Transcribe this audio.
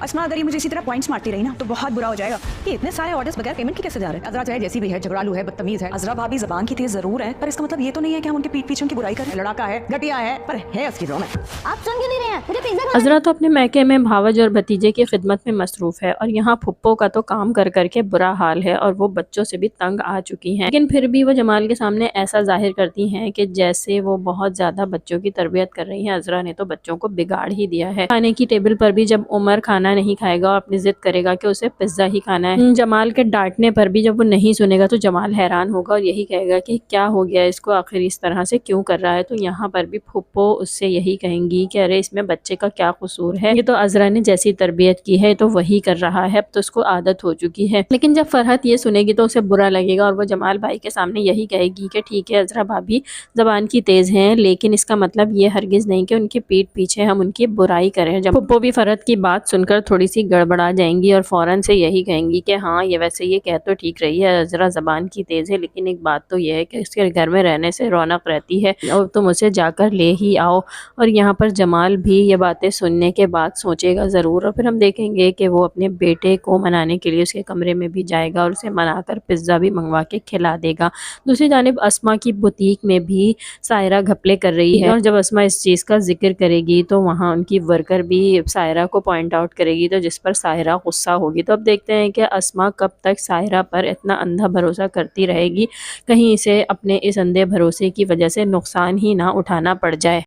अस्मा अगर ये मुझे इसी तरह पॉइंट्स मारती रही ना तो बहुत बुरा हो जाएगा। ये इतने सारे ऑर्डर्स बगैर पेमेंट के कैसे जा रहे हैं? अजरा चाहे जैसी भी है, झगड़ालू है, बदतमीज है, अजरा भाभी ज़बान की तेज जरूर है, पर इसका मतलब ये तो नहीं है कि हम उनके पीठ पीछे उनकी बुराई करें। लड़ाका है, घटिया है, पर है उसकी रौनक। आप सुन क्यों नहीं रहे हैं? मुझे पिज्जा खाना अजरा तो अपने मैके में भावज और भतीजे की खिदमत में मसरूफ है और यहाँ फुप्पो का तो काम कर करके बुरा हाल है और वो बच्चों से भी तंग आ चुकी हैं। लेकिन फिर भी वो जमाल के सामने ऐसा जाहिर करती हैं कि जैसे वो बहुत ज्यादा बच्चों की तरबियत कर रही हैं। अजरा ने तो बच्चों को बिगाड़ ही दिया है। खाने की टेबल पर भी जब उमर खाना नहीं खाएगा और अपनी जिद करेगा कि उसे पिज्जा ही खाना है, जमाल के डांटने पर भी जब वो नहीं सुनेगा तो जमाल हैरान होगा और यही कहेगा कि क्या हो गया इसको, आखिर इस तरह से क्यों कर रहा है। तो यहाँ पर भी फुप्पो उससे यही कहेंगी कि अरे इसमें बच्चे का क्या कसूर है, ये तो अजरा ने जैसी तरबियत की है तो वही कर रहा है, अब तो उसको आदत हो चुकी है। लेकिन जब फरहत ये सुनेगी तो उसे बुरा लगेगा और वो जमाल भाई के सामने यही कहेगी कि ठीक है अजरा भाभी जबान की तेज हैं, लेकिन इसका मतलब ये हरगिज नहीं कि उनके पीठ पीछे हम उनकी बुराई करें। जब फुप्पो भी फरहत की बात सुनकर थोड़ी सी गड़बड़ा जाएंगी और फौरन से यही कहेंगी कि हाँ ये वैसे ये कह तो ठीक रही है, अजरा जबान की तेज है, लेकिन एक बात तो ये है कि इसके घर में रहने से रौनक रहती है और तुम उसे जाकर ले ही आओ। और यहाँ पर जमाल भी ये बातें सुनने के बाद सोचेगा ज़रूर और फिर हम देखेंगे कि वो अपने बेटे को मनाने के लिए उसके कमरे में भी जाएगा और उसे मनाकर पिज़्ज़ा भी मंगवा के खिला देगा। दूसरी जानिब अस्मा की बुटीक में भी सायरा घपले कर रही है और जब अस्मा इस चीज़ का जिक्र करेगी तो वहाँ उनकी वर्कर भी सायरा को पॉइंट आउट करेगी, तो जिस पर सायरा गुस्सा होगी। तो अब देखते हैं कि अस्मा कब तक सायरा पर इतना अंधा भरोसा करती रहेगी, कहीं इसे अपने इस अंधे भरोसे की वजह से नुकसान ही ना उठाना पड़ जाए।